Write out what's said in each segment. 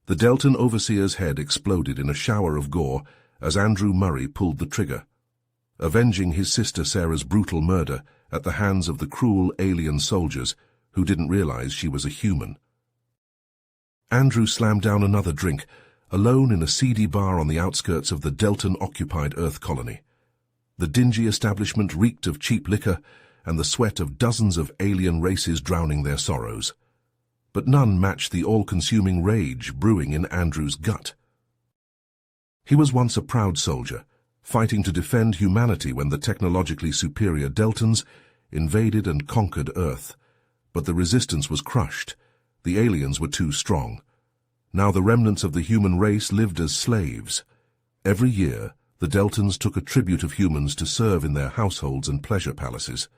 The Deltan overseer's head exploded in a shower of gore as Andrew Murray pulled the trigger, avenging his sister Sarah's brutal murder at the hands of the cruel alien soldiers who didn't realize she was a human. Andrew slammed down another drink, alone in a seedy bar on the outskirts of the Deltan-occupied Earth colony. The dingy establishment reeked of cheap liquor and the sweat of dozens of alien races drowning their sorrows. But none matched the all-consuming rage brewing in Andrew's gut. He was once a proud soldier, fighting to defend humanity when the technologically superior Deltans invaded and conquered Earth. But the resistance was crushed. The aliens were too strong. Now the remnants of the human race lived as slaves. Every year, the Deltans took a tribute of humans to serve in their households and pleasure palaces.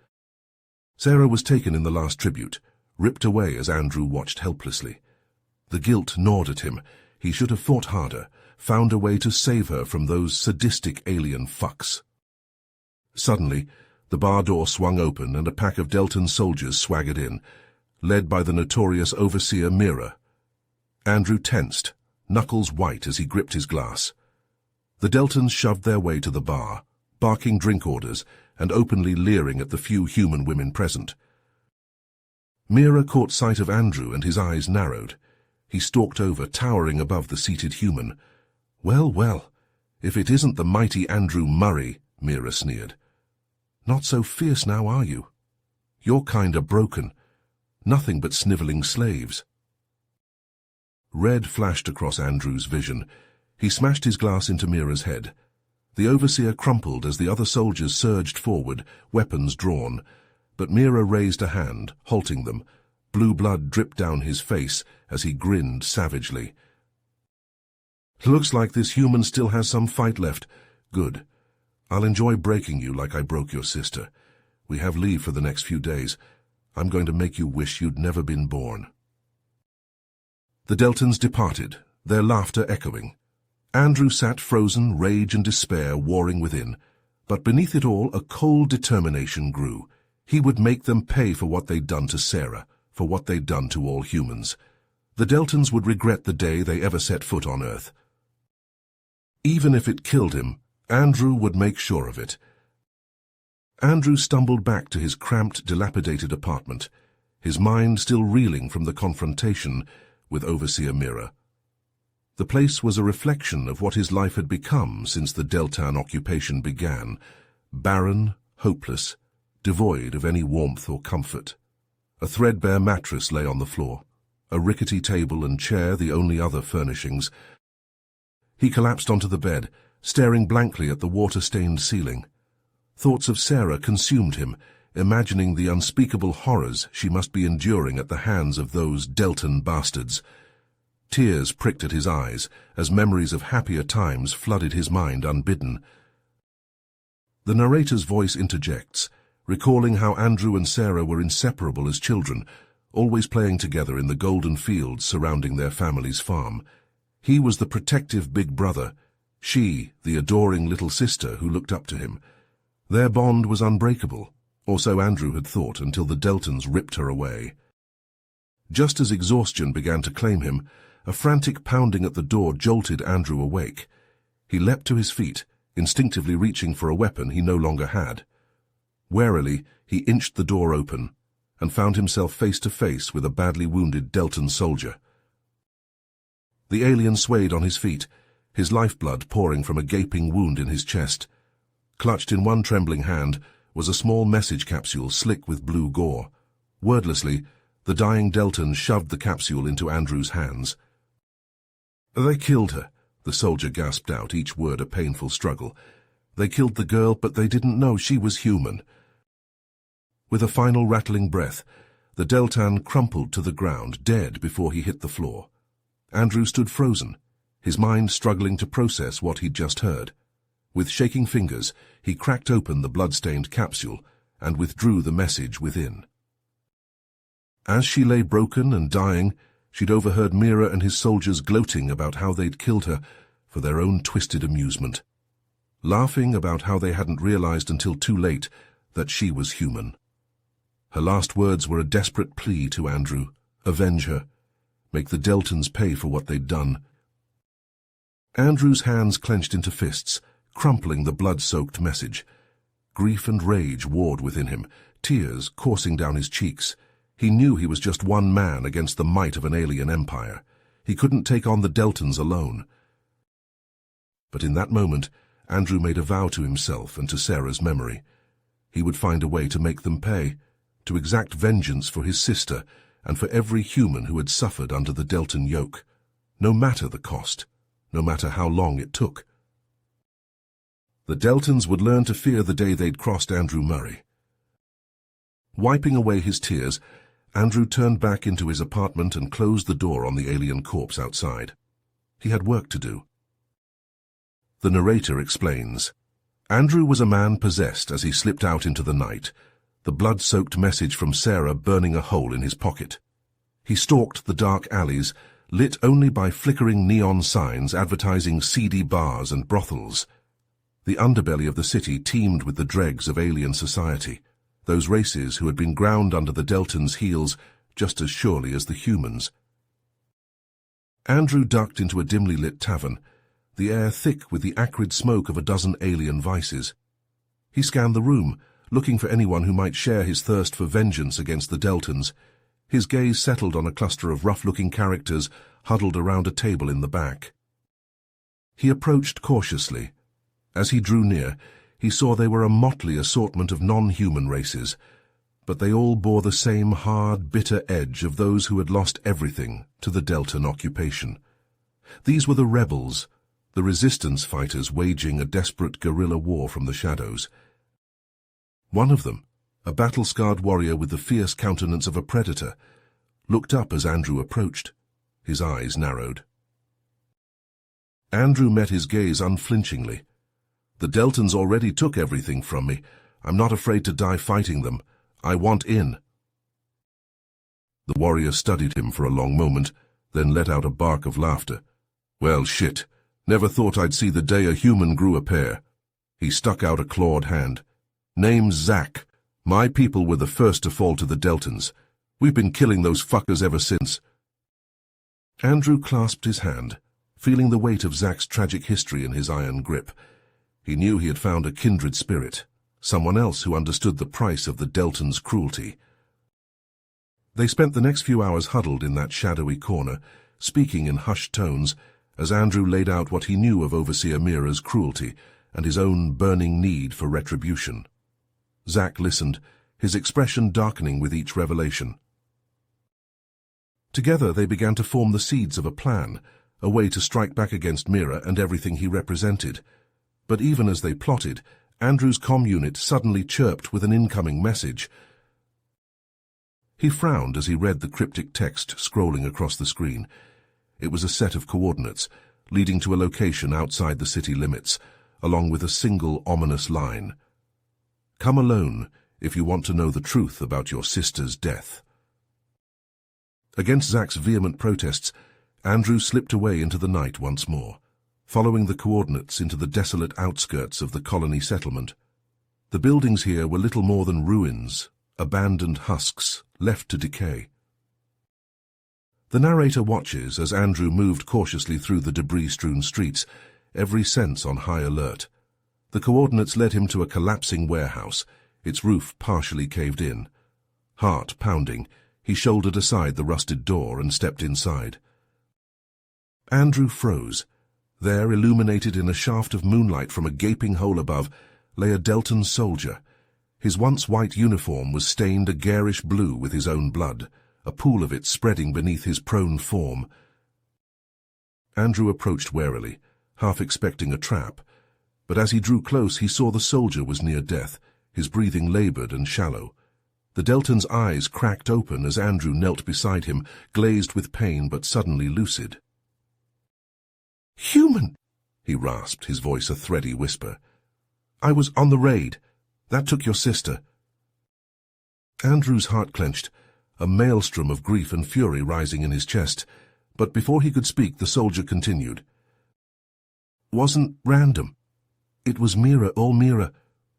Sarah was taken in the last tribute, ripped away as Andrew watched helplessly. The guilt gnawed at him. He should have fought harder, found a way to save her from those sadistic alien fucks. Suddenly, the bar door swung open and a pack of Deltan soldiers swaggered in, led by the notorious overseer Mira. Andrew tensed, knuckles white as he gripped his glass. The Deltans shoved their way to the bar, barking drink orders and openly leering at the few human women present. Mira caught sight of Andrew and his eyes narrowed. He stalked over, towering above the seated human. "Well, well, if it isn't the mighty Andrew Murray," Mira sneered. "Not so fierce now, are you? Your kind are broken. Nothing but sniveling slaves." Red flashed across Andrew's vision. He smashed his glass into Mira's head. The overseer crumpled as the other soldiers surged forward, weapons drawn. But Mira raised a hand, halting them. Blue blood dripped down his face as he grinned savagely. "Looks like this human still has some fight left. Good. I'll enjoy breaking you like I broke your sister. We have leave for the next few days. I'm going to make you wish you'd never been born." The Deltans departed, their laughter echoing. Andrew sat frozen, rage and despair warring within. But beneath it all, a cold determination grew. He would make them pay for what they'd done to Sarah, for what they'd done to all humans. The Deltans would regret the day they ever set foot on Earth. Even if it killed him, Andrew would make sure of it. Andrew stumbled back to his cramped, dilapidated apartment, his mind still reeling from the confrontation with Overseer Mira. The place was a reflection of what his life had become since the Deltan occupation began, barren, hopeless, devoid of any warmth or comfort. A threadbare mattress lay on the floor, a rickety table and chair the only other furnishings. He collapsed onto the bed, staring blankly at the water-stained ceiling. Thoughts of Sarah consumed him, imagining the unspeakable horrors she must be enduring at the hands of those Deltan bastards. Tears pricked at his eyes as memories of happier times flooded his mind unbidden. The narrator's voice interjects, recalling how Andrew and Sarah were inseparable as children, always playing together in the golden fields surrounding their family's farm. He was the protective big brother, she the adoring little sister who looked up to him. Their bond was unbreakable, or so Andrew had thought until the Deltans ripped her away. Just as exhaustion began to claim him, a frantic pounding at the door jolted Andrew awake. He leapt to his feet, instinctively reaching for a weapon he no longer had. Warily, he inched the door open and found himself face to face with a badly wounded Deltan soldier. The alien swayed on his feet, his lifeblood pouring from a gaping wound in his chest. Clutched in one trembling hand was a small message capsule slick with blue gore. Wordlessly, the dying Deltan shoved the capsule into Andrew's hands. "They killed her," the soldier gasped out, each word a painful struggle. "They killed the girl, but they didn't know she was human." With a final rattling breath, the Deltan crumpled to the ground, dead before he hit the floor. Andrew stood frozen, his mind struggling to process what he'd just heard. With shaking fingers, he cracked open the blood-stained capsule and withdrew the message within. As she lay broken and dying, she'd overheard Mira and his soldiers gloating about how they'd killed her for their own twisted amusement, laughing about how they hadn't realized until too late that she was human. Her last words were a desperate plea to Andrew, avenge her, Make the Deltans pay for what they'd done. Andrew's hands clenched into fists, crumpling the blood-soaked message. Grief and rage warred within him, tears coursing down his cheeks. He knew he was just one man against the might of an alien empire. He couldn't take on the Deltans alone. But in that moment, Andrew made a vow to himself and to Sarah's memory. He would find a way to make them pay, to exact vengeance for his sister and for every human who had suffered under the Deltan yoke, no matter the cost, no matter how long it took. The Deltans would learn to fear the day they'd crossed Andrew Murray. Wiping away his tears, Andrew turned back into his apartment and closed the door on the alien corpse outside. He had work to do. The narrator explains. Andrew was a man possessed as he slipped out into the night, the blood-soaked message from Sarah burning a hole in his pocket. He stalked the dark alleys, lit only by flickering neon signs advertising seedy bars and brothels. The underbelly of the city teemed with the dregs of alien society, those races who had been ground under the Deltans' heels just as surely as the humans. Andrew ducked into a dimly lit tavern, the air thick with the acrid smoke of a dozen alien vices. He scanned the room, looking for anyone who might share his thirst for vengeance against the Deltans. His gaze settled on a cluster of rough-looking characters huddled around a table in the back. He approached cautiously. As he drew near, he saw they were a motley assortment of non-human races, but they all bore the same hard, bitter edge of those who had lost everything to the Deltan occupation. These were the rebels, the resistance fighters waging a desperate guerrilla war from the shadows. One of them, a battle-scarred warrior with the fierce countenance of a predator, looked up as Andrew approached. His eyes narrowed. Andrew met his gaze unflinchingly. The Deltans already took everything from me. I'm not afraid to die fighting them. I want in. The warrior studied him for a long moment, then let out a bark of laughter. Well, shit. Never thought I'd see the day a human grew a pair. He stuck out a clawed hand. Name's Zack. My people were the first to fall to the Deltans. We've been killing those fuckers ever since. Andrew clasped his hand, feeling the weight of Zack's tragic history in his iron grip. He knew he had found a kindred spirit, someone else who understood the price of the Deltans' cruelty. They spent the next few hours huddled in that shadowy corner, speaking in hushed tones, as Andrew laid out what he knew of Overseer Mira's cruelty and his own burning need for retribution. Zack listened, his expression darkening with each revelation. Together they began to form the seeds of a plan, a way to strike back against Mira and everything he represented. But even as they plotted, Andrew's comm unit suddenly chirped with an incoming message. He frowned as he read the cryptic text scrolling across the screen. It was a set of coordinates, leading to a location outside the city limits, along with a single ominous line. Come alone if you want to know the truth about your sister's death. Against Zack's vehement protests, Andrew slipped away into the night once more, following the coordinates into the desolate outskirts of the colony settlement. The buildings here were little more than ruins, abandoned husks, left to decay. The narrator watches as Andrew moved cautiously through the debris-strewn streets, every sense on high alert. The coordinates led him to a collapsing warehouse, its roof partially caved in. Heart pounding, he shouldered aside the rusted door and stepped inside. Andrew froze. There, illuminated in a shaft of moonlight from a gaping hole above, lay a Deltan soldier. His once white uniform was stained a garish blue with his own blood, a pool of it spreading beneath his prone form. Andrew approached warily, half expecting a trap, but as he drew close he saw the soldier was near death, his breathing labored and shallow. The Deltan's eyes cracked open as Andrew knelt beside him, glazed with pain but suddenly lucid. "Human!" he rasped, his voice a thready whisper. "I was on the raid. That took your sister." Andrew's heart clenched, a maelstrom of grief and fury rising in his chest, but before he could speak the soldier continued. "Wasn't random. It was Mira, all Mira."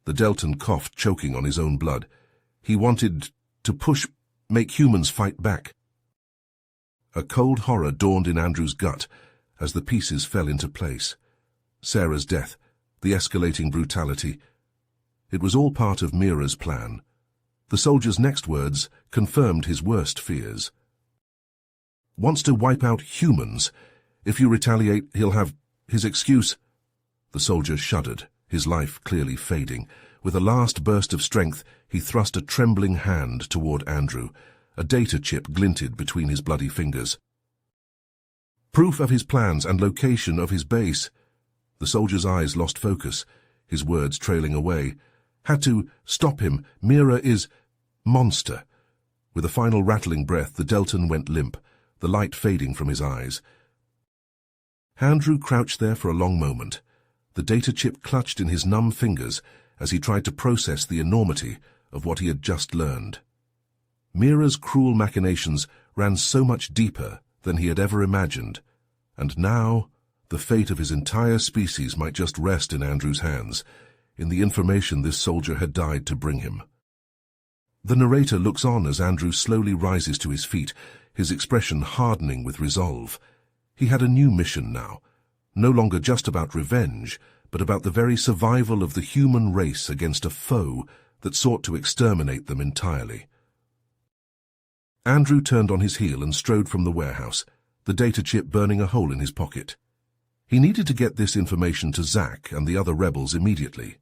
The Deltan coughed, choking on his own blood. "He wanted to make humans fight back." A cold horror dawned in Andrew's gut as the pieces fell into place. Sarah's death, the escalating brutality. It was all part of Mira's plan. The soldier's next words confirmed his worst fears. "Wants to wipe out humans. If you retaliate, he'll have his excuse." The soldier shuddered, his life clearly fading. With a last burst of strength, he thrust a trembling hand toward Andrew. A data chip glinted between his bloody fingers. Proof of his plans and location of his base. The soldier's eyes lost focus, his words trailing away. "Had to stop him. Mira is monster." With a final rattling breath, the Deltan went limp, the light fading from his eyes. Andrew crouched there for a long moment, the data chip clutched in his numb fingers as he tried to process the enormity of what he had just learned. Mira's cruel machinations ran so much deeper than he had ever imagined, and now the fate of his entire species might just rest in Andrew's hands, in the information this soldier had died to bring him. The narrator looks on as Andrew slowly rises to his feet, his expression hardening with resolve. He had a new mission now, no longer just about revenge, but about the very survival of the human race against a foe that sought to exterminate them entirely. Andrew turned on his heel and strode from the warehouse, the data chip burning a hole in his pocket. He needed to get this information to Zack and the other rebels immediately.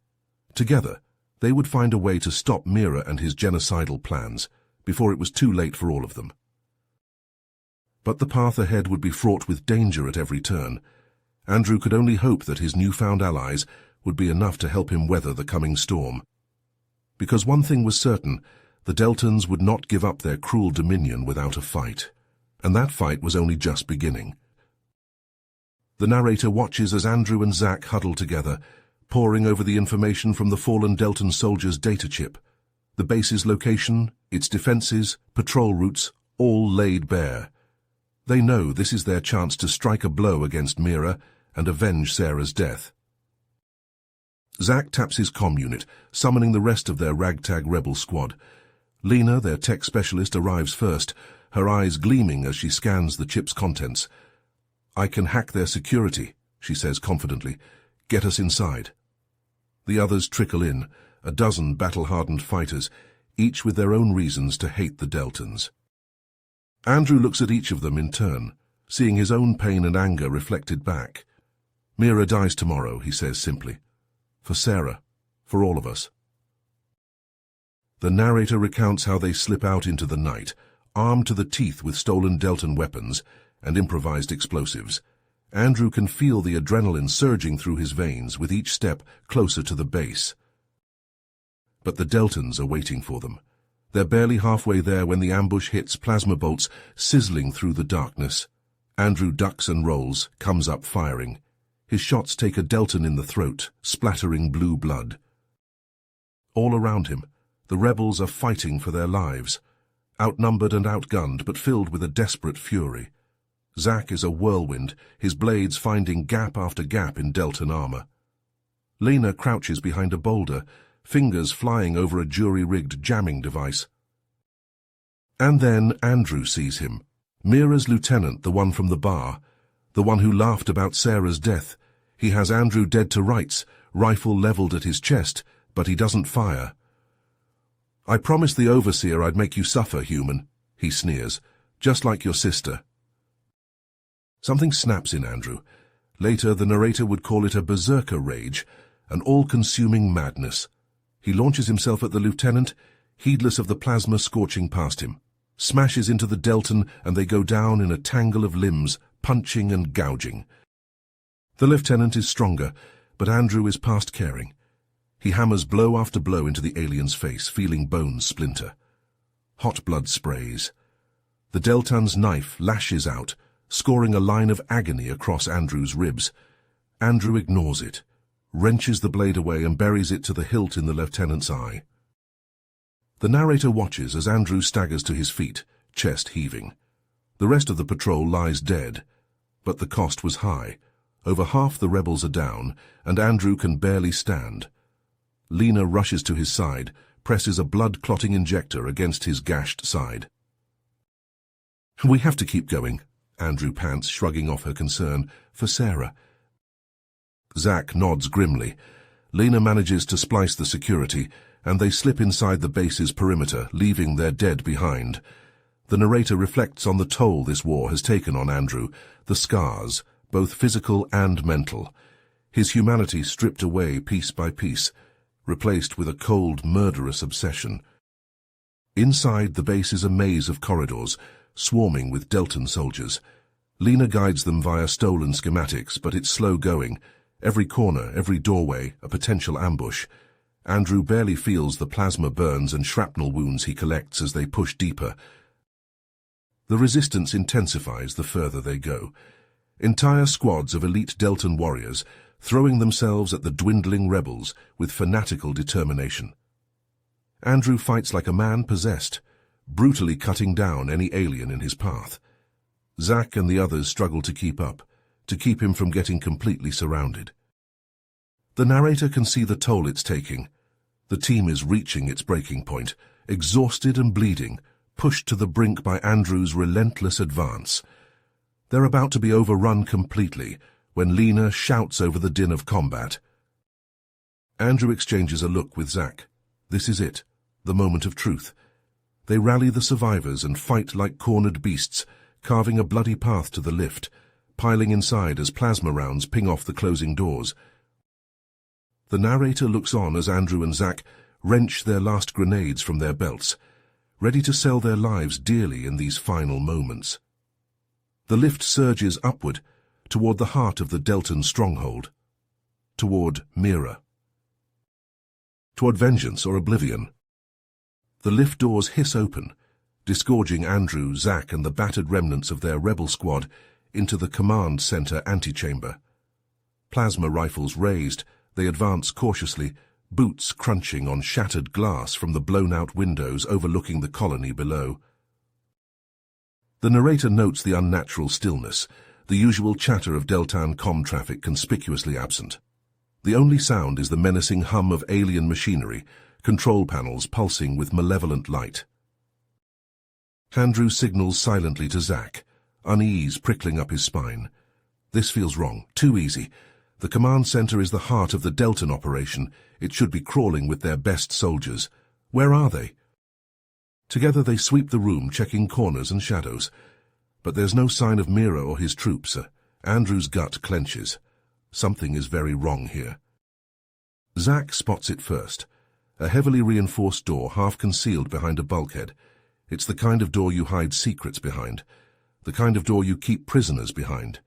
Together, they would find a way to stop Mira and his genocidal plans before it was too late for all of them. But the path ahead would be fraught with danger at every turn. Andrew could only hope that his newfound allies would be enough to help him weather the coming storm. Because one thing was certain, the Deltans would not give up their cruel dominion without a fight, and that fight was only just beginning. The narrator watches as Andrew and Zack huddle together, poring over the information from the fallen Deltan soldier's data chip. The base's location, its defenses, patrol routes, all laid bare. They know this is their chance to strike a blow against Mira and avenge Sarah's death. Zack taps his comm unit, summoning the rest of their ragtag rebel squad. Lena, their tech specialist, arrives first, her eyes gleaming as she scans the chip's contents. "I can hack their security," she says confidently. "Get us inside." The others trickle in, a dozen battle-hardened fighters, each with their own reasons to hate the Deltans. Andrew looks at each of them in turn, seeing his own pain and anger reflected back. "Mira dies tomorrow," he says simply. "For Sarah, for all of us." The narrator recounts how they slip out into the night, armed to the teeth with stolen Deltan weapons and improvised explosives. Andrew can feel the adrenaline surging through his veins with each step closer to the base. But the Deltans are waiting for them. They're barely halfway there when the ambush hits, plasma bolts sizzling through the darkness. Andrew ducks and rolls, comes up firing. His shots take a Deltan in the throat, splattering blue blood. All around him, the rebels are fighting for their lives, outnumbered and outgunned, but filled with a desperate fury. Zack is a whirlwind, his blades finding gap after gap in Deltan armor. Lena crouches behind a boulder, fingers flying over a jury-rigged jamming device. And then Andrew sees him, Mira's lieutenant, the one from the bar, the one who laughed about Sarah's death. He has Andrew dead to rights, rifle leveled at his chest, but he doesn't fire. "I promised the overseer I'd make you suffer, human," he sneers, "just like your sister." Something snaps in Andrew. Later, the narrator would call it a berserker rage, an all-consuming madness. He launches himself at the lieutenant, heedless of the plasma scorching past him, smashes into the Deltan, and they go down in a tangle of limbs, punching and gouging. The lieutenant is stronger, but Andrew is past caring. He hammers blow after blow into the alien's face, feeling bones splinter. Hot blood sprays. The Deltan's knife lashes out, scoring a line of agony across Andrew's ribs. Andrew ignores it, wrenches the blade away and buries it to the hilt in the lieutenant's eye. The narrator watches as Andrew staggers to his feet, chest heaving. The rest of the patrol lies dead, but the cost was high. Over half the rebels are down, and Andrew can barely stand. Lena rushes to his side, presses a blood-clotting injector against his gashed side. We have to keep going, Andrew pants, shrugging off her concern for Sarah. Zack nods grimly. Lena manages to splice the security, and they slip inside the base's perimeter, leaving their dead behind. The narrator reflects on the toll this war has taken on Andrew, the scars, both physical and mental. His humanity stripped away piece by piece, replaced with a cold, murderous obsession. Inside the base is a maze of corridors, swarming with Deltan soldiers. Lena guides them via stolen schematics, but it's slow going. Every corner, every doorway, a potential ambush. Andrew barely feels the plasma burns and shrapnel wounds he collects as they push deeper. The resistance intensifies the further they go. Entire squads of elite Deltan warriors throwing themselves at the dwindling rebels with fanatical determination. Andrew fights like a man possessed, brutally cutting down any alien in his path. Zack and the others struggle to keep up, to keep him from getting completely surrounded. The narrator can see the toll it's taking. The team is reaching its breaking point, exhausted and bleeding, pushed to the brink by Andrew's relentless advance. They're about to be overrun completely when Lena shouts over the din of combat. Andrew exchanges a look with Zack. This is it, the moment of truth. They rally the survivors and fight like cornered beasts, carving a bloody path to the lift, piling inside as plasma rounds ping off the closing doors. The narrator looks on as Andrew and Zack wrench their last grenades from their belts, ready to sell their lives dearly in these final moments. The lift surges upward, toward the heart of the Deltan stronghold, toward Mira, toward vengeance or oblivion. The lift doors hiss open, disgorging Andrew, Zack, and the battered remnants of their rebel squad into the command center antechamber. Plasma rifles raised, they advance cautiously, boots crunching on shattered glass from the blown-out windows overlooking the colony below. The narrator notes the unnatural stillness, the usual chatter of Deltan comm traffic conspicuously absent. The only sound is the menacing hum of alien machinery, control panels pulsing with malevolent light. Andrew signals silently to Zack, unease prickling up his spine. This feels wrong, too easy. The command center is the heart of the Deltan operation. It should be crawling with their best soldiers. Where are they? Together they sweep the room, checking corners and shadows. But there's no sign of Mira or his troops. Andrew's gut clenches. Something is very wrong here. Zack spots it first. A heavily reinforced door half concealed behind a bulkhead. It's the kind of door you hide secrets behind. The kind of door you keep prisoners behind.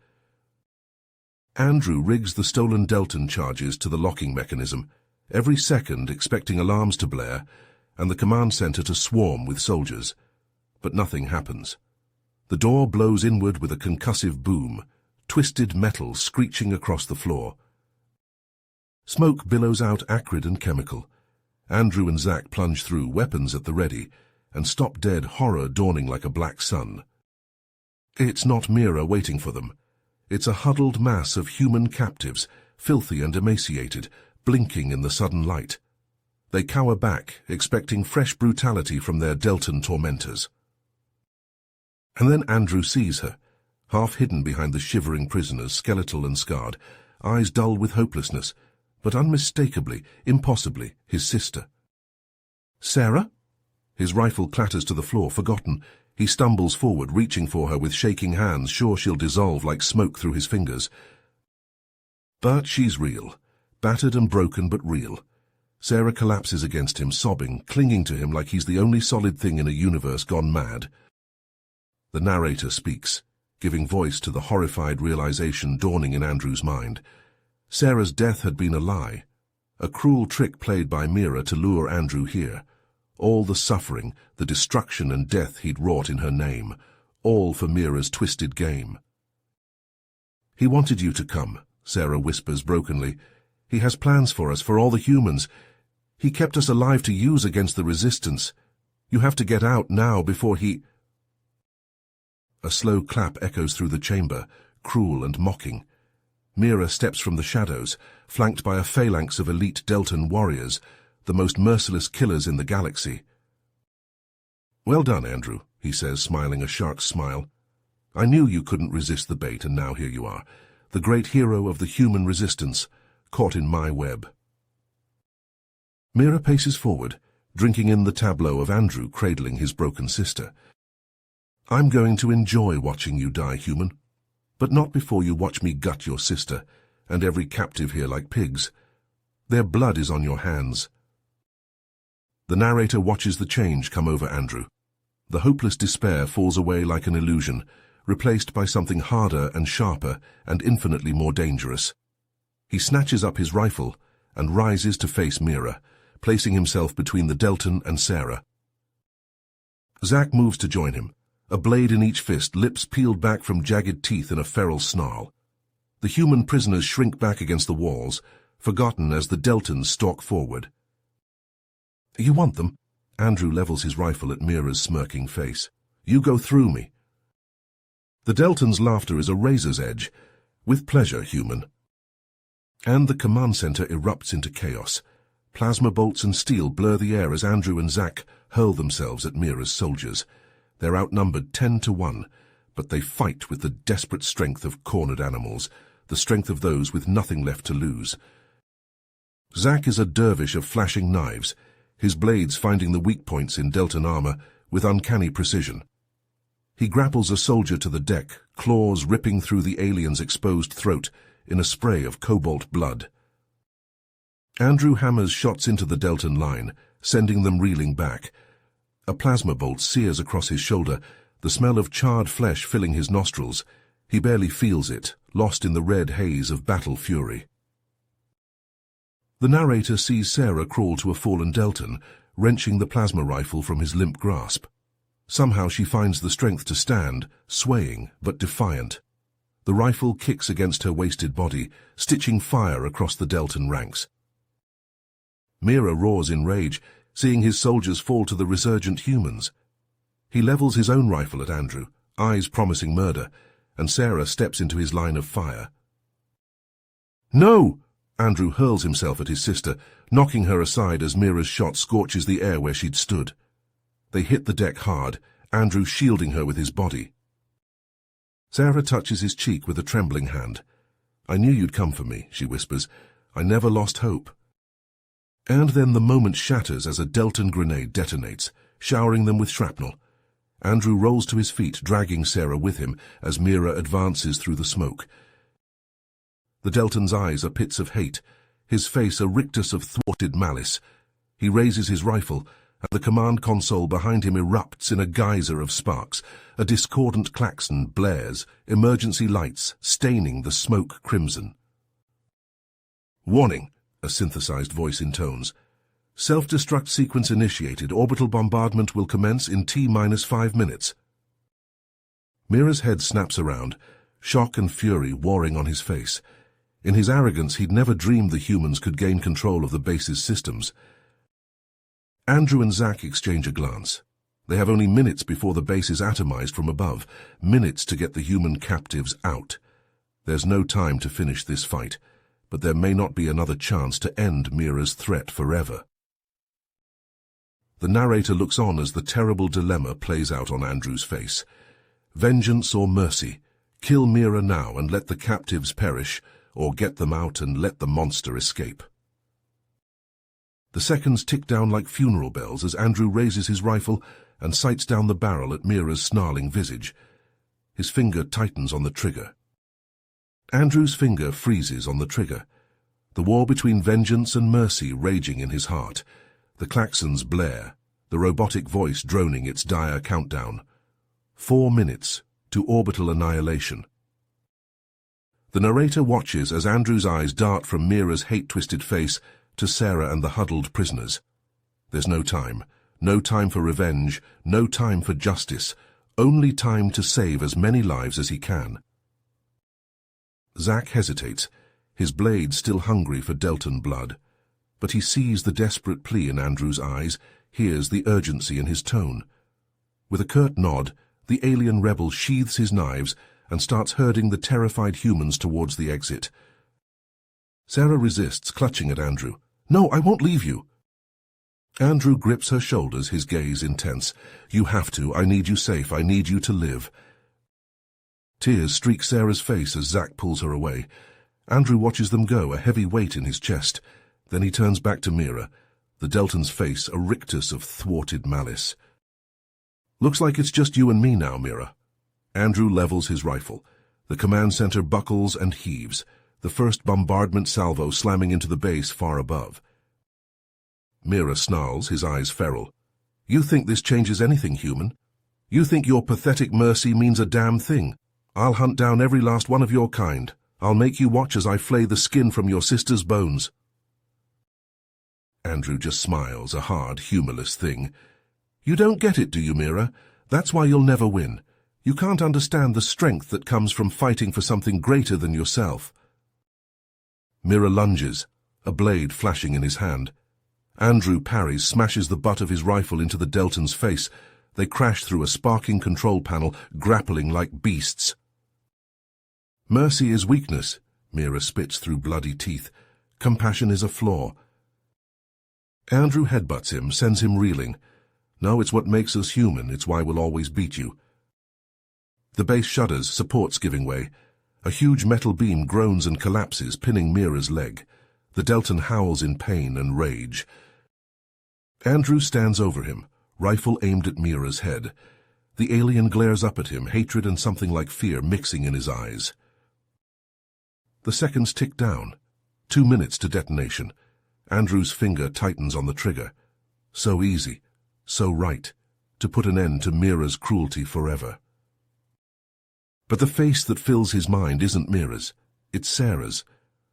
Andrew rigs the stolen Deltan charges to the locking mechanism, every second expecting alarms to blare and the command center to swarm with soldiers. But nothing happens. The door blows inward with a concussive boom, twisted metal screeching across the floor. Smoke billows out acrid and chemical. Andrew and Zack plunge through, weapons at the ready, and stop dead, horror dawning like a black sun. It's not Mira waiting for them. It's a huddled mass of human captives, filthy and emaciated, blinking in the sudden light. They cower back, expecting fresh brutality from their Deltan tormentors. And then Andrew sees her, half hidden behind the shivering prisoners, skeletal and scarred, eyes dull with hopelessness, but unmistakably, impossibly, his sister. Sarah? His rifle clatters to the floor, forgotten. He stumbles forward, reaching for her with shaking hands, sure she'll dissolve like smoke through his fingers. But she's real. Battered and broken, but real. Sarah collapses against him, sobbing, clinging to him like he's the only solid thing in a universe gone mad. The narrator speaks, giving voice to the horrified realization dawning in Andrew's mind. Sarah's death had been a lie, a cruel trick played by Mira to lure Andrew here. All the suffering, the destruction and death he'd wrought in her name, all for Mira's twisted game. He wanted you to come, Sarah whispers brokenly. He has plans for us, for all the humans. He kept us alive to use against the resistance. You have to get out now before he... A slow clap echoes through the chamber, cruel and mocking. Mira steps from the shadows, flanked by a phalanx of elite Deltan warriors, the most merciless killers in the galaxy. Well done, Andrew. he says, smiling a shark's smile. "I knew you couldn't resist the bait, and now here you are, the great hero of the human resistance, caught in my web." Mira paces forward, drinking in the tableau of Andrew cradling his broken sister. "I'm going to enjoy watching you die, human. But not before you watch me gut your sister, and every captive here like pigs. Their blood is on your hands." The narrator watches the change come over Andrew. The hopeless despair falls away like an illusion, replaced by something harder and sharper and infinitely more dangerous. He snatches up his rifle and rises to face Mira, placing himself between the Deltan and Sarah. Zack moves to join him, a blade in each fist, lips peeled back from jagged teeth in a feral snarl. The human prisoners shrink back against the walls, forgotten as the Deltans stalk forward. "You want them?" Andrew levels his rifle at Mira's smirking face. "You go through me." The Deltan's laughter is a razor's edge. "With pleasure, human." And the command center erupts into chaos. Plasma bolts and steel blur the air as Andrew and Zack hurl themselves at Mira's soldiers. They're outnumbered 10-1, but they fight with the desperate strength of cornered animals, the strength of those with nothing left to lose. Zack is a dervish of flashing knives, his blades finding the weak points in Deltan armor with uncanny precision. He grapples a soldier to the deck, claws ripping through the alien's exposed throat in a spray of cobalt blood. Andrew hammers shots into the Deltan line, sending them reeling back. A plasma bolt sears across his shoulder, the smell of charred flesh filling his nostrils. He barely feels it, lost in the red haze of battle fury. The narrator sees Sarah crawl to a fallen Deltan, wrenching the plasma rifle from his limp grasp. Somehow she finds the strength to stand, swaying but defiant. The rifle kicks against her wasted body, stitching fire across the Deltan ranks. Mira roars in rage, seeing his soldiers fall to the resurgent humans. He levels his own rifle at Andrew, eyes promising murder, and Sarah steps into his line of fire. "No!" Andrew hurls himself at his sister, knocking her aside as Mira's shot scorches the air where she'd stood. They hit the deck hard, Andrew shielding her with his body. Sarah touches his cheek with a trembling hand. "I knew you'd come for me," she whispers. "I never lost hope." And then the moment shatters as a Deltan grenade detonates, showering them with shrapnel. Andrew rolls to his feet, dragging Sarah with him as Mira advances through the smoke. The Deltan's eyes are pits of hate, his face a rictus of thwarted malice. He raises his rifle, and the command console behind him erupts in a geyser of sparks. A discordant klaxon blares, emergency lights staining the smoke crimson. "Warning," a synthesized voice intones. "Self-destruct sequence initiated. Orbital bombardment will commence in T-5 minutes." Mira's head snaps around, shock and fury warring on his face. In his arrogance, he'd never dreamed the humans could gain control of the base's systems. Andrew and Zack exchange a glance. They have only minutes before the base is atomized from above, minutes to get the human captives out. There's no time to finish this fight, but there may not be another chance to end Mira's threat forever. The narrator looks on as the terrible dilemma plays out on Andrew's face. Vengeance or mercy? Kill Mira now and let the captives perish, or get them out and let the monster escape. The seconds tick down like funeral bells as Andrew raises his rifle and sights down the barrel at Mira's snarling visage. His finger tightens on the trigger. Andrew's finger freezes on the trigger. The war between vengeance and mercy raging in his heart. The klaxons blare, the robotic voice droning its dire countdown. 4 minutes to orbital annihilation. The narrator watches as Andrew's eyes dart from Mira's hate-twisted face to Sarah and the huddled prisoners. There's no time for revenge, no time for justice, only time to save as many lives as he can. Zack hesitates, his blade still hungry for Deltan blood. But he sees the desperate plea in Andrew's eyes, hears the urgency in his tone. With a curt nod, the alien rebel sheathes his knives and starts herding the terrified humans towards the exit. Sarah resists, clutching at Andrew. "No, I won't leave you." Andrew grips her shoulders, his gaze intense. You have to. I need you safe. I need you to live. Tears streak Sarah's face as Zack pulls her away. Andrew watches them go, a heavy weight in his chest. Then he turns back to Mira, the Deltan's face a rictus of thwarted malice. Looks like it's just you and me now, Mira. Andrew levels his rifle. The command center buckles and heaves, the first bombardment salvo slamming into the base far above. Mira snarls, his eyes feral. You think this changes anything, human? You think your pathetic mercy means a damn thing? I'll hunt down every last one of your kind. I'll make you watch as I flay the skin from your sister's bones. Andrew just smiles, a hard, humorless thing. You don't get it, do you, Mira? That's why you'll never win. You can't understand the strength that comes from fighting for something greater than yourself. Mira lunges, a blade flashing in his hand. Andrew parries, smashes the butt of his rifle into the Deltan's face. They crash through a sparking control panel, grappling like beasts. Mercy is weakness, Mira spits through bloody teeth. Compassion is a flaw. Andrew headbutts him, sends him reeling. No, it's what makes us human. It's why we'll always beat you. The base shudders, supports giving way. A huge metal beam groans and collapses, pinning Mira's leg. The Deltan howls in pain and rage. Andrew stands over him, rifle aimed at Mira's head. The alien glares up at him, hatred and something like fear mixing in his eyes. The seconds tick down. 2 minutes to detonation. Andrew's finger tightens on the trigger. So easy, so right, to put an end to Mira's cruelty forever. But the face that fills his mind isn't Mira's, it's Sarah's.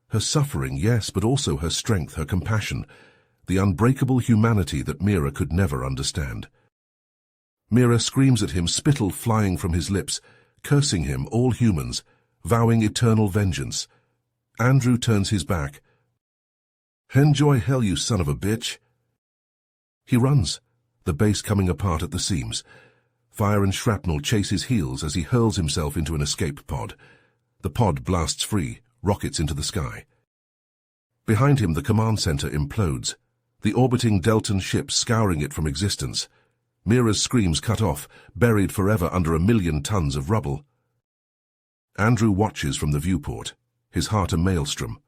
Her suffering, yes, but also her strength, her compassion, the unbreakable humanity that Mira could never understand. Mira screams at him, spittle flying from his lips, cursing him, all humans, vowing eternal vengeance. Andrew turns his back. Enjoy hell, you son of a bitch. He runs, the base coming apart at the seams. Fire and shrapnel chase his heels as he hurls himself into an escape pod. The pod blasts free, rockets into the sky. Behind him, the command center implodes, the orbiting Deltan ship scouring it from existence. Mira's screams cut off, buried forever under 1,000,000 tons of rubble. Andrew watches from the viewport, his heart a maelstrom.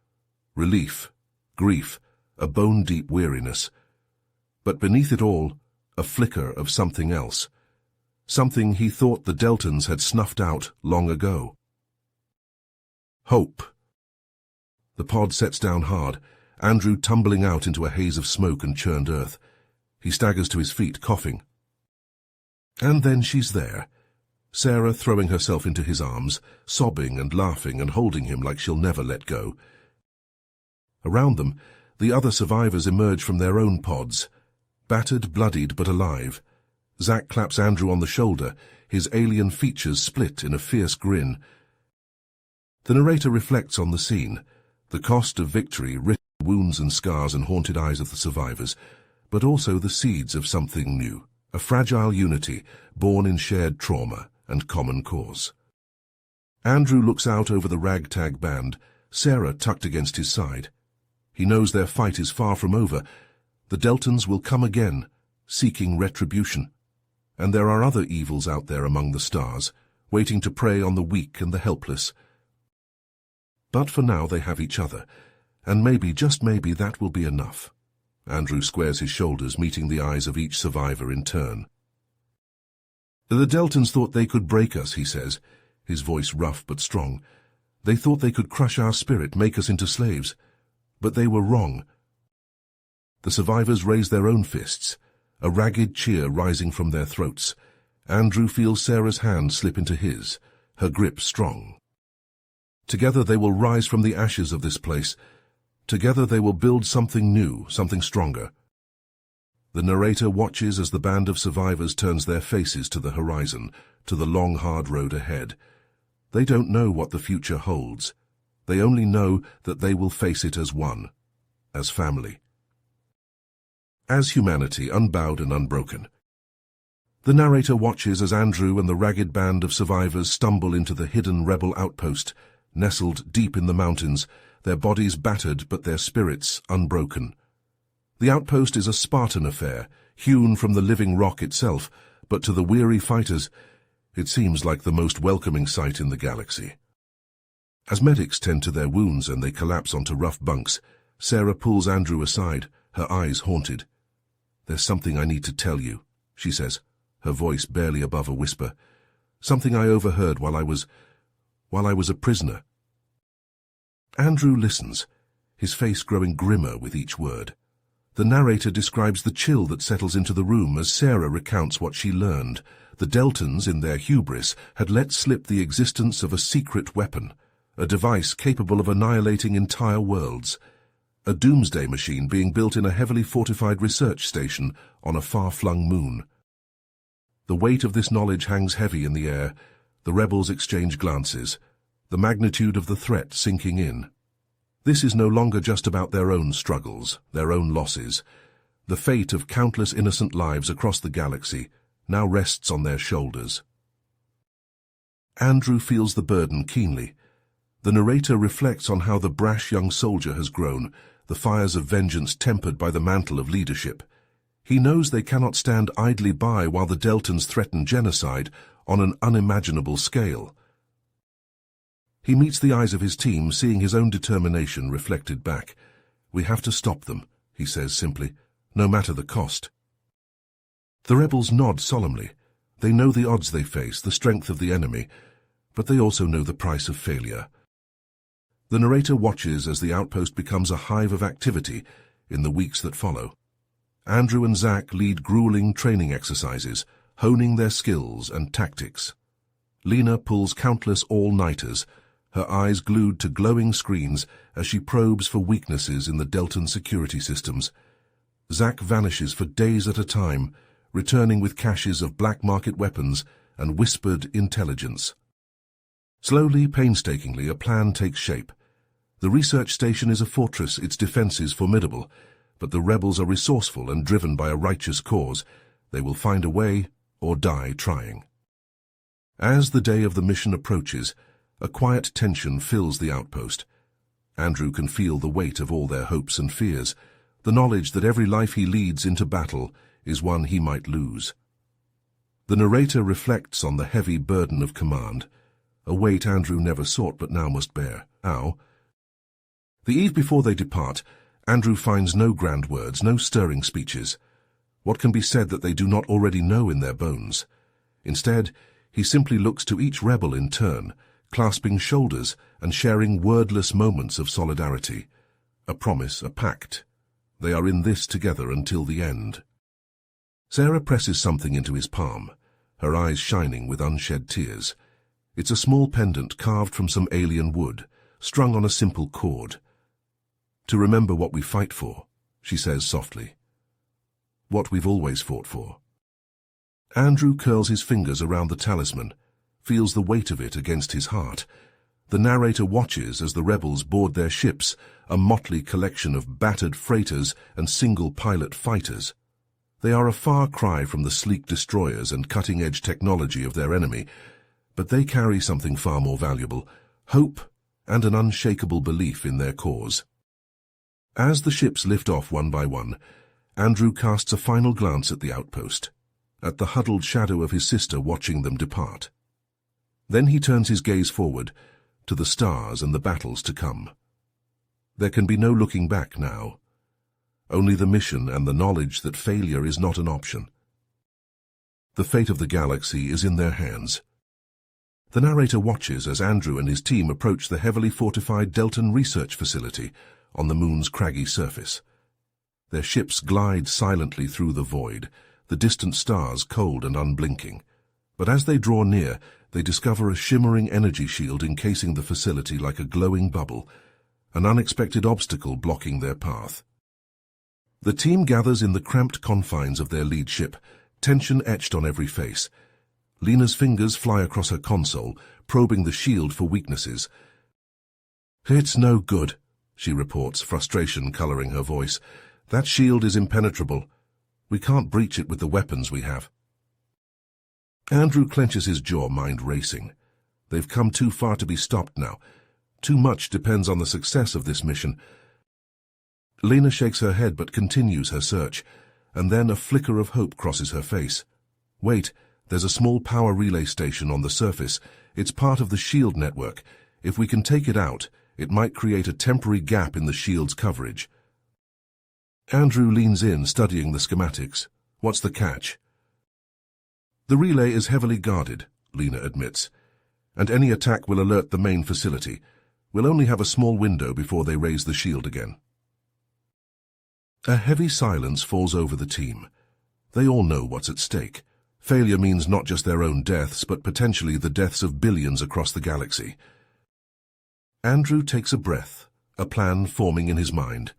Relief, grief, a bone-deep weariness. But beneath it all, a flicker of something else. Something he thought the Deltans had snuffed out long ago. Hope. The pod sets down hard, Andrew tumbling out into a haze of smoke and churned earth. He staggers to his feet, coughing. And then she's there, Sarah throwing herself into his arms, sobbing and laughing and holding him like she'll never let go. Around them, the other survivors emerge from their own pods, battered, bloodied, but alive. Zack claps Andrew on the shoulder, his alien features split in a fierce grin. The narrator reflects on the scene, the cost of victory written in wounds and scars and haunted eyes of the survivors, but also the seeds of something new, a fragile unity born in shared trauma and common cause. Andrew looks out over the ragtag band, Sarah tucked against his side. He knows their fight is far from over. The Deltans will come again, seeking retribution. And there are other evils out there among the stars, waiting to prey on the weak and the helpless. But for now they have each other, and maybe, just maybe, that will be enough. Andrew squares his shoulders, meeting the eyes of each survivor in turn. The Deltans thought they could break us, he says, his voice rough but strong. They thought they could crush our spirit, make us into slaves. But they were wrong. The survivors raise their own fists, a ragged cheer rising from their throats. Andrew feels Sarah's hand slip into his, her grip strong. Together they will rise from the ashes of this place. Together they will build something new, something stronger. The narrator watches as the band of survivors turns their faces to the horizon, to the long, hard road ahead. They don't know what the future holds. They only know that they will face it as one, as family. As humanity, unbowed and unbroken. The narrator watches as Andrew and the ragged band of survivors stumble into the hidden rebel outpost, nestled deep in the mountains, their bodies battered but their spirits unbroken. The outpost is a Spartan affair, hewn from the living rock itself, but to the weary fighters, it seems like the most welcoming sight in the galaxy. As medics tend to their wounds and they collapse onto rough bunks, Sarah pulls Andrew aside, her eyes haunted. "There's something I need to tell you," she says, her voice barely above a whisper. "Something I overheard while I was a prisoner." Andrew listens, his face growing grimmer with each word. The narrator describes the chill that settles into the room as Sarah recounts what she learned. The Deltans, in their hubris, had let slip the existence of a secret weapon, a device capable of annihilating entire worlds, a doomsday machine being built in a heavily fortified research station on a far-flung moon. The weight of this knowledge hangs heavy in the air. The rebels exchange glances, the magnitude of the threat sinking in. This is no longer just about their own struggles, their own losses. The fate of countless innocent lives across the galaxy now rests on their shoulders. Andrew feels the burden keenly. The narrator reflects on how the brash young soldier has grown, the fires of vengeance tempered by the mantle of leadership. He knows they cannot stand idly by while the Deltans threaten genocide on an unimaginable scale. He meets the eyes of his team, seeing his own determination reflected back. "We have to stop them," he says simply, "no matter the cost." The rebels nod solemnly. They know the odds they face, the strength of the enemy, but they also know the price of failure. The narrator watches as the outpost becomes a hive of activity in the weeks that follow. Andrew and Zack lead grueling training exercises, honing their skills and tactics. Lena pulls countless all-nighters, her eyes glued to glowing screens as she probes for weaknesses in the Deltan security systems. Zack vanishes for days at a time, returning with caches of black market weapons and whispered intelligence. Slowly, painstakingly, a plan takes shape. The research station is a fortress, its defenses formidable, but the rebels are resourceful and driven by a righteous cause. They will find a way or die trying. As the day of the mission approaches, a quiet tension fills the outpost. Andrew can feel the weight of all their hopes and fears, the knowledge that every life he leads into battle is one he might lose. The narrator reflects on the heavy burden of command, a weight Andrew never sought but now must bear. How? The eve before they depart, Andrew finds no grand words, no stirring speeches. What can be said that they do not already know in their bones? Instead, he simply looks to each rebel in turn, clasping shoulders and sharing wordless moments of solidarity. A promise, a pact. They are in this together until the end. Sarah presses something into his palm, her eyes shining with unshed tears. It's a small pendant carved from some alien wood, strung on a simple cord. "To remember what we fight for," she says softly. "What we've always fought for." Andrew curls his fingers around the talisman, feels the weight of it against his heart. The narrator watches as the rebels board their ships, a motley collection of battered freighters and single-pilot fighters. They are a far cry from the sleek destroyers and cutting-edge technology of their enemy, but they carry something far more valuable, hope and an unshakable belief in their cause. As the ships lift off one by one, Andrew casts a final glance at the outpost, at the huddled shadow of his sister watching them depart. Then he turns his gaze forward, to the stars and the battles to come. There can be no looking back now. Only the mission and the knowledge that failure is not an option. The fate of the galaxy is in their hands. The narrator watches as Andrew and his team approach the heavily fortified Deltan research facility on the moon's craggy surface. Their ships glide silently through the void, the distant stars cold and unblinking. But as they draw near, they discover a shimmering energy shield encasing the facility like a glowing bubble, an unexpected obstacle blocking their path. The team gathers in the cramped confines of their lead ship, tension etched on every face. Lena's fingers fly across her console, probing the shield for weaknesses. "It's no good," she reports, frustration coloring her voice. "That shield is impenetrable. We can't breach it with the weapons we have." Andrew clenches his jaw, mind racing. They've come too far to be stopped now. Too much depends on the success of this mission. Lena shakes her head but continues her search, and then a flicker of hope crosses her face. Wait, there's a small power relay station on the surface. It's part of the shield network. If we can take it out, it might create a temporary gap in the shield's coverage. Andrew leans in, studying the schematics. What's the catch? The relay is heavily guarded, Lena admits, and any attack will alert the main facility. We'll only have a small window before they raise the shield again. A heavy silence falls over the team. They all know what's at stake. Failure means not just their own deaths, but potentially the deaths of billions across the galaxy. Andrew takes a breath, a plan forming in his mind.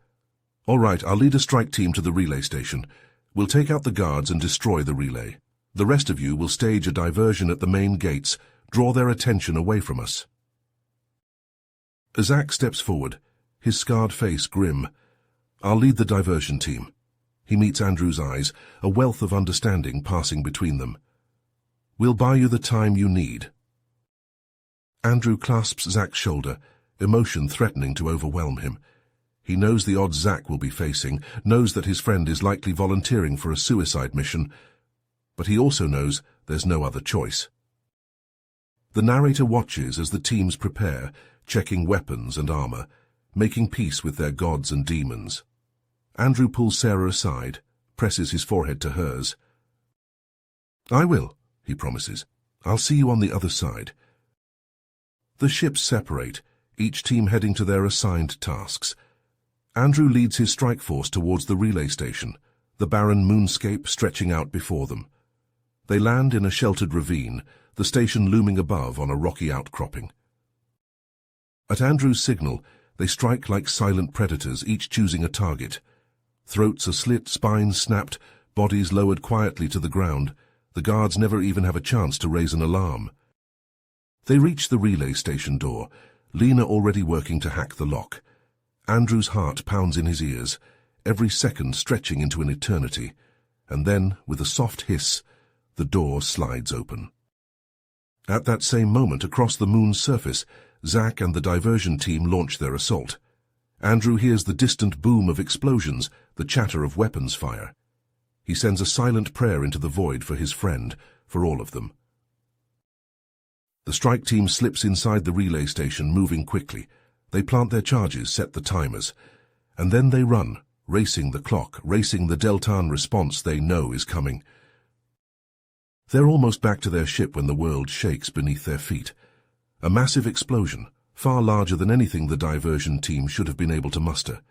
All right, I'll lead a strike team to the relay station. We'll take out the guards and destroy the relay. The rest of you will stage a diversion at the main gates, draw their attention away from us. Zack steps forward, his scarred face grim. I'll lead the diversion team. He meets Andrew's eyes, a wealth of understanding passing between them. We'll buy you the time you need. Andrew clasps Zack's shoulder, emotion threatening to overwhelm him. He knows the odds Zack will be facing, knows that his friend is likely volunteering for a suicide mission, but he also knows there's no other choice. The narrator watches as the teams prepare, checking weapons and armor, making peace with their gods and demons. Andrew pulls Sarah aside, presses his forehead to hers. I will, he promises. I'll see you on the other side. The ships separate, each team heading to their assigned tasks. Andrew leads his strike force towards the relay station, the barren moonscape stretching out before them. They land in a sheltered ravine, the station looming above on a rocky outcropping. At Andrew's signal, they strike like silent predators, each choosing a target. Throats are slit, spines snapped, bodies lowered quietly to the ground. The guards never even have a chance to raise an alarm. They reach the relay station door, Lena already working to hack the lock. Andrew's heart pounds in his ears, every second stretching into an eternity, and then, with a soft hiss, the door slides open. At that same moment, across the moon's surface, Zack and the diversion team launch their assault. Andrew hears the distant boom of explosions, the chatter of weapons fire. He sends a silent prayer into the void for his friend, for all of them. The strike team slips inside the relay station, moving quickly. They plant their charges, set the timers, and then they run, racing the clock, racing the Deltan response they know is coming. They're almost back to their ship when the world shakes beneath their feet. A massive explosion, far larger than anything the diversion team should have been able to muster.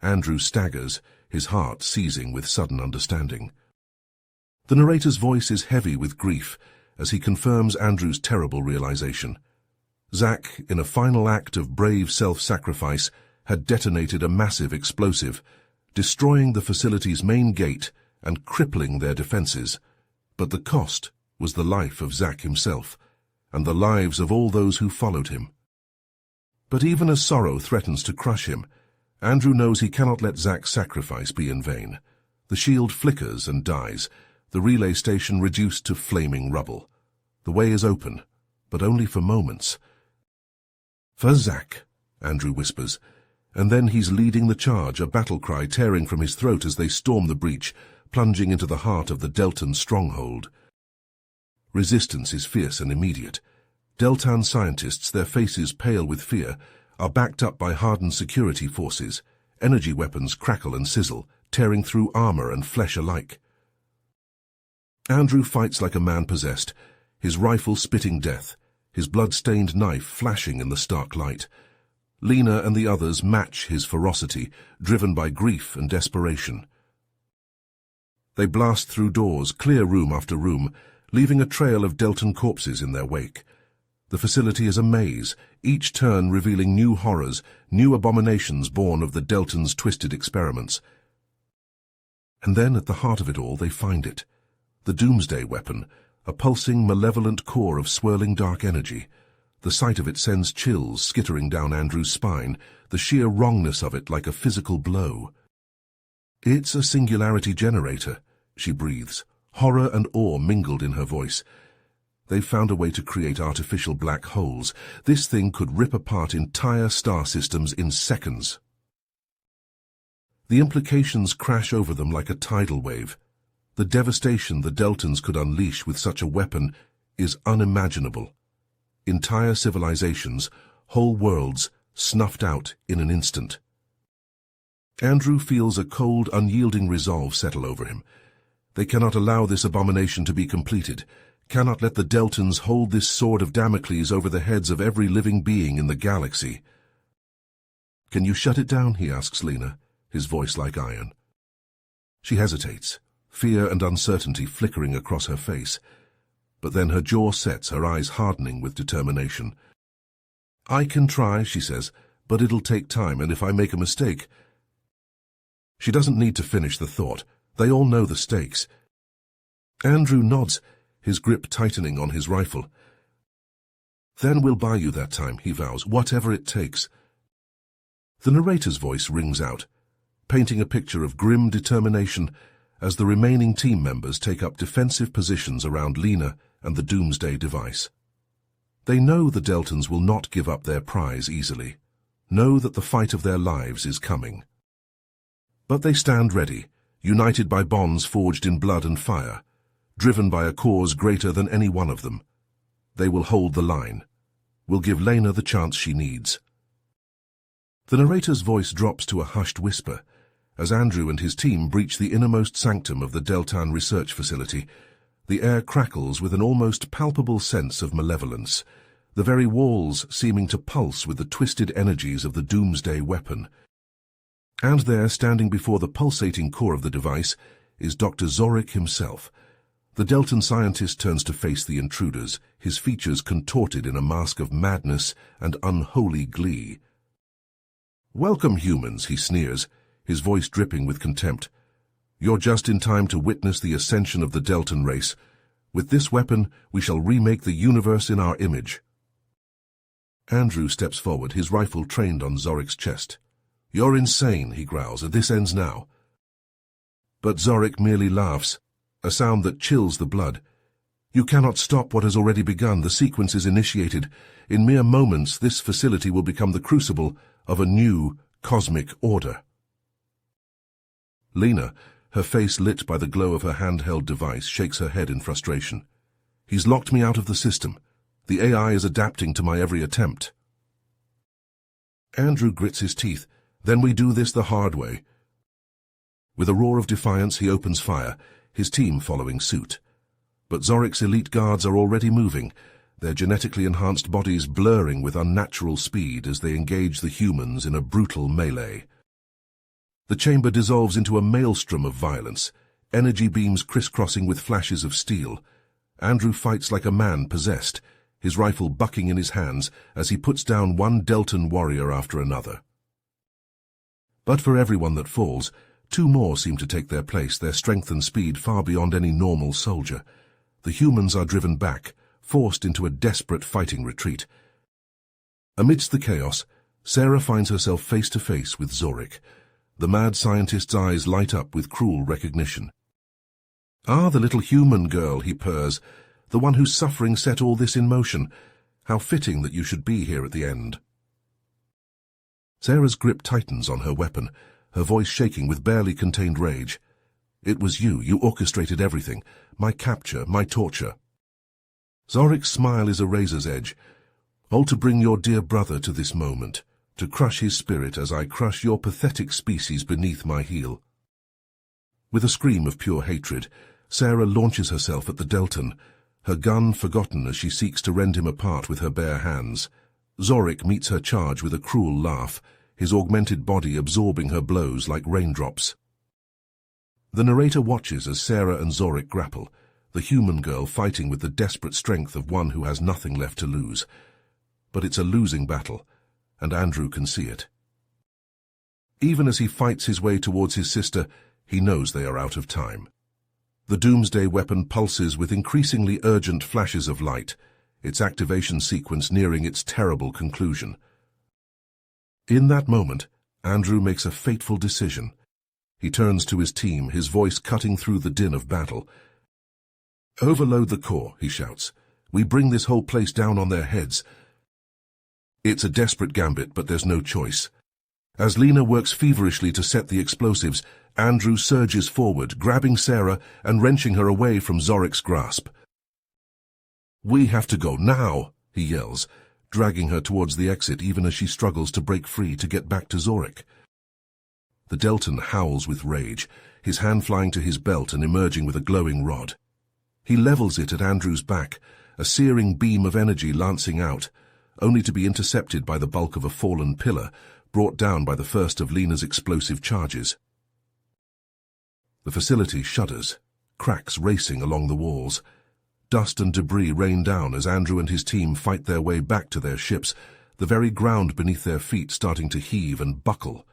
Andrew staggers, his heart seizing with sudden understanding. The narrator's voice is heavy with grief as he confirms Andrew's terrible realization. Zack, in a final act of brave self-sacrifice, had detonated a massive explosive, destroying the facility's main gate and crippling their defenses. But the cost was the life of Zack himself, and the lives of all those who followed him. But even as sorrow threatens to crush him, Andrew knows he cannot let Zack's sacrifice be in vain. The shield flickers and dies, the relay station reduced to flaming rubble. The way is open, but only for moments. For Zack, Andrew whispers, and then he's leading the charge, a battle cry tearing from his throat as they storm the breach, plunging into the heart of the Deltan stronghold. Resistance is fierce and immediate. Deltan scientists, their faces pale with fear, are backed up by hardened security forces. Energy weapons crackle and sizzle, tearing through armor and flesh alike. Andrew fights like a man possessed, his rifle spitting death, his blood-stained knife flashing in the stark light. Lena and the others match his ferocity, driven by grief and desperation. They blast through doors, clear room after room, leaving a trail of Deltan corpses in their wake. The facility is a maze, each turn revealing new horrors, new abominations born of the Deltans' twisted experiments. And then, at the heart of it all, they find it. The doomsday weapon, a pulsing, malevolent core of swirling dark energy. The sight of it sends chills skittering down Andrew's spine, the sheer wrongness of it like a physical blow. It's a singularity generator, she breathes, horror and awe mingled in her voice. They've found a way to create artificial black holes. This thing could rip apart entire star systems in seconds. The implications crash over them like a tidal wave. The devastation the Deltans could unleash with such a weapon is unimaginable. Entire civilizations, whole worlds, snuffed out in an instant. Andrew feels a cold, unyielding resolve settle over him. They cannot allow this abomination to be completed, cannot let the Deltans hold this sword of Damocles over the heads of every living being in the galaxy. "Can you shut it down?" he asks Lena, his voice like iron. She hesitates, fear and uncertainty flickering across her face. But then her jaw sets, her eyes hardening with determination. "I can try," she says, "but it'll take time, and if I make a mistake—" She doesn't need to finish the thought. They all know the stakes. Andrew nods, his grip tightening on his rifle. "Then we'll buy you that time," he vows, "whatever it takes." The narrator's voice rings out, painting a picture of grim determination as the remaining team members take up defensive positions around Lena and the Doomsday device. They know the Deltans will not give up their prize easily, know that the fight of their lives is coming. But they stand ready, united by bonds forged in blood and fire, driven by a cause greater than any one of them. They will hold the line, will give Lena the chance she needs. The narrator's voice drops to a hushed whisper as Andrew and his team breach the innermost sanctum of the Deltan research facility. The air crackles with an almost palpable sense of malevolence, the very walls seeming to pulse with the twisted energies of the Doomsday weapon. And there, standing before the pulsating core of the device, is Dr. Zorik himself. The Deltan scientist turns to face the intruders, his features contorted in a mask of madness and unholy glee. "Welcome, humans," he sneers, his voice dripping with contempt. "You're just in time to witness the ascension of the Deltan race. With this weapon, we shall remake the universe in our image." Andrew steps forward, his rifle trained on Zorik's chest. "You're insane," he growls, "this ends now." But Zorik merely laughs, a sound that chills the blood. "You cannot stop what has already begun. The sequence is initiated. In mere moments, this facility will become the crucible of a new cosmic order." Lena, her face lit by the glow of her handheld device, shakes her head in frustration. "He's locked me out of the system. The AI is adapting to my every attempt." Andrew grits his teeth. "Then we do this the hard way." With a roar of defiance, he opens fire, his team following suit. But Zorik's elite guards are already moving, their genetically enhanced bodies blurring with unnatural speed as they engage the humans in a brutal melee. The chamber dissolves into a maelstrom of violence, energy beams crisscrossing with flashes of steel. Andrew fights like a man possessed, his rifle bucking in his hands as he puts down one Deltan warrior after another. But for everyone that falls, two more seem to take their place, their strength and speed far beyond any normal soldier. The humans are driven back, forced into a desperate fighting retreat. Amidst the chaos, Sarah finds herself face to face with Zorik. The mad scientist's eyes light up with cruel recognition. "Ah, the little human girl," he purrs, "the one whose suffering set all this in motion. How fitting that you should be here at the end." Sarah's grip tightens on her weapon, her voice shaking with barely contained rage. "It was you. You orchestrated everything. My capture, my torture." Zorik's smile is a razor's edge. "All to bring your dear brother to this moment, to crush his spirit as I crush your pathetic species beneath my heel." With a scream of pure hatred, Sarah launches herself at the Deltan, her gun forgotten as she seeks to rend him apart with her bare hands. Zorik meets her charge with a cruel laugh, his augmented body absorbing her blows like raindrops. The narrator watches as Sarah and Zorik grapple, the human girl fighting with the desperate strength of one who has nothing left to lose. But it's a losing battle, and Andrew can see it. Even as he fights his way towards his sister, he knows they are out of time. The Doomsday weapon pulses with increasingly urgent flashes of light, its activation sequence nearing its terrible conclusion. In that moment, Andrew makes a fateful decision. He turns to his team, his voice cutting through the din of battle. "Overload the core," he shouts. "We bring this whole place down on their heads." It's a desperate gambit, but there's no choice. As Lena works feverishly to set the explosives, Andrew surges forward, grabbing Sarah and wrenching her away from Zoric's grasp. "We have to go now," he yells, dragging her towards the exit even as she struggles to break free to get back to Zoric. The Deltan howls with rage, his hand flying to his belt and emerging with a glowing rod. He levels it at Andrew's back, a searing beam of energy lancing out, only to be intercepted by the bulk of a fallen pillar, brought down by the first of Lena's explosive charges. The facility shudders, cracks racing along the walls. Dust and debris rain down as Andrew and his team fight their way back to their ships, the very ground beneath their feet starting to heave and buckle.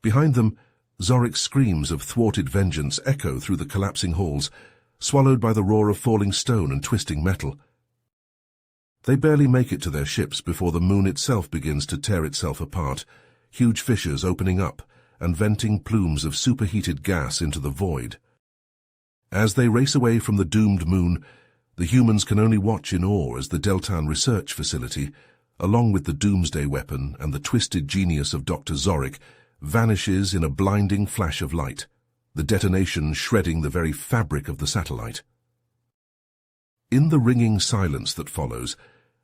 Behind them, Zoric's screams of thwarted vengeance echo through the collapsing halls, swallowed by the roar of falling stone and twisting metal. They barely make it to their ships before the moon itself begins to tear itself apart, huge fissures opening up and venting plumes of superheated gas into the void. As they race away from the doomed moon, the humans can only watch in awe as the Deltan research facility, along with the doomsday weapon and the twisted genius of Dr. Zoric, vanishes in a blinding flash of light, the detonation shredding the very fabric of the satellite. In the ringing silence that follows,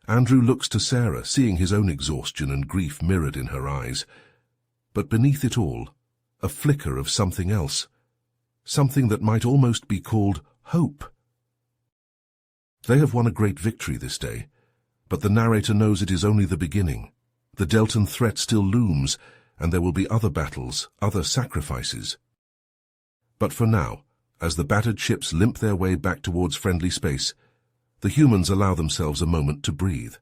Andrew looks to Sarah, seeing his own exhaustion and grief mirrored in her eyes. But beneath it all, a flicker of something else, something that might almost be called hope. They have won a great victory this day, but the narrator knows it is only the beginning. The Deltan threat still looms, and there will be other battles, other sacrifices. But for now, as the battered ships limp their way back towards friendly space, the humans allow themselves a moment to breathe,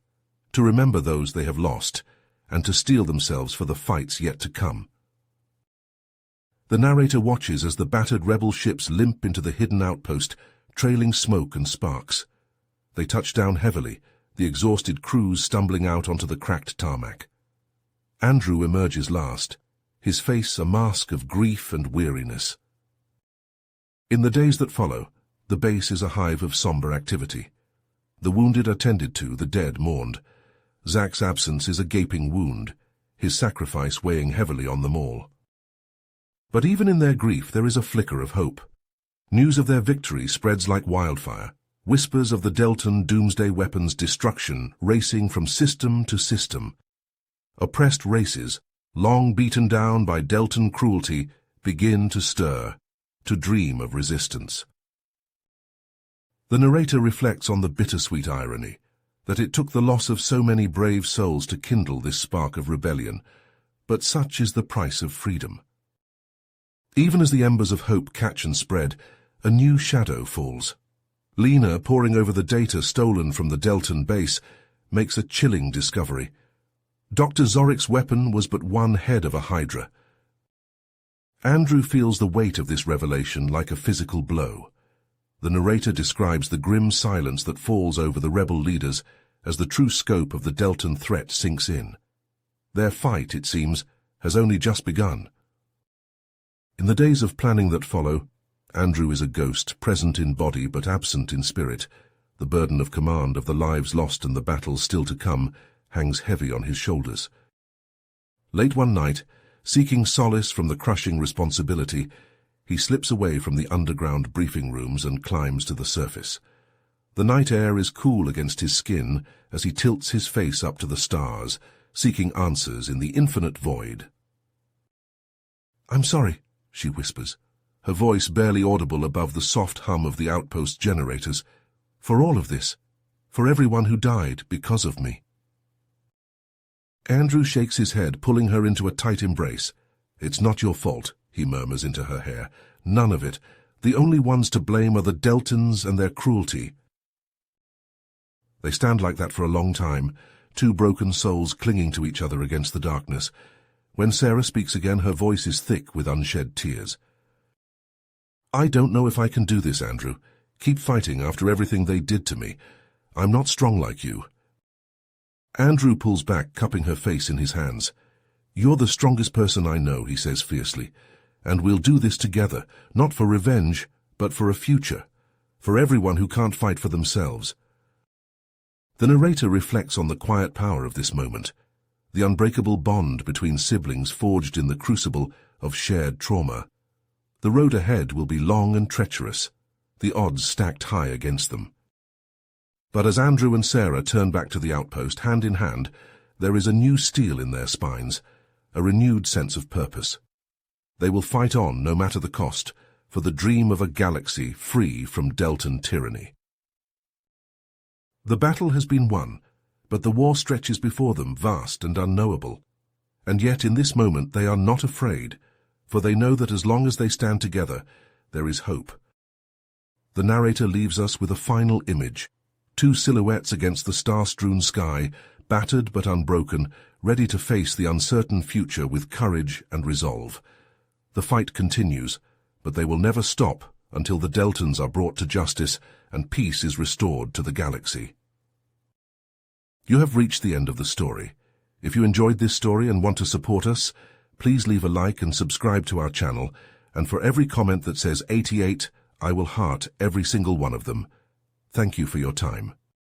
to remember those they have lost, and to steel themselves for the fights yet to come. The narrator watches as the battered rebel ships limp into the hidden outpost, trailing smoke and sparks. They touch down heavily, the exhausted crews stumbling out onto the cracked tarmac. Andrew emerges last, his face a mask of grief and weariness. In the days that follow, the base is a hive of somber activity. The wounded are tended to, the dead mourned. Zach's absence is a gaping wound, his sacrifice weighing heavily on them all. But even in their grief there is a flicker of hope. News of their victory spreads like wildfire, whispers of the Deltan doomsday weapon's destruction racing from system to system. Oppressed races, long beaten down by Deltan cruelty, begin to stir, to dream of resistance. The narrator reflects on the bittersweet irony that it took the loss of so many brave souls to kindle this spark of rebellion, but such is the price of freedom. Even as the embers of hope catch and spread, a new shadow falls. Lena, poring over the data stolen from the Deltan base, makes a chilling discovery. Dr. Zoric's weapon was but one head of a hydra. Andrew feels the weight of this revelation like a physical blow. The narrator describes the grim silence that falls over the rebel leaders as the true scope of the Deltan threat sinks in. Their fight, it seems, has only just begun. In the days of planning that follow, Andrew is a ghost, present in body but absent in spirit. The burden of command of the lives lost and the battles still to come hangs heavy on his shoulders. Late one night, seeking solace from the crushing responsibility, he slips away from the underground briefing rooms and climbs to the surface. The night air is cool against his skin as he tilts his face up to the stars, seeking answers in the infinite void. "I'm sorry," she whispers, her voice barely audible above the soft hum of the outpost generators, "for all of this, for everyone who died because of me." Andrew shakes his head, pulling her into a tight embrace. "It's not your fault," he murmurs into her hair. "None of it. The only ones to blame are the Deltans and their cruelty." They stand like that for a long time, two broken souls clinging to each other against the darkness. When Sarah speaks again, her voice is thick with unshed tears. "I don't know if I can do this, Andrew. Keep fighting after everything they did to me. I'm not strong like you." Andrew pulls back, cupping her face in his hands. "You're the strongest person I know," he says fiercely. "And we'll do this together, not for revenge, but for a future, for everyone who can't fight for themselves." The narrator reflects on the quiet power of this moment. the unbreakable bond between siblings forged in the crucible of shared trauma. The road ahead will be long and treacherous, the odds stacked high against them. But as Andrew and Sarah turn back to the outpost hand in hand, there is a new steel in their spines, a renewed sense of purpose. They will fight on no matter the cost, for the dream of a galaxy free from Deltan tyranny. The battle has been won, but the war stretches before them vast and unknowable. And yet in this moment they are not afraid, for they know that as long as they stand together, there is hope. The narrator leaves us with a final image, two silhouettes against the star-strewn sky, battered but unbroken, ready to face the uncertain future with courage and resolve. The fight continues, but they will never stop until the Deltans are brought to justice and peace is restored to the galaxy. You have reached the end of the story. If you enjoyed this story and want to support us, please leave a like and subscribe to our channel, and for every comment that says 88, I will heart every single one of them. Thank you for your time.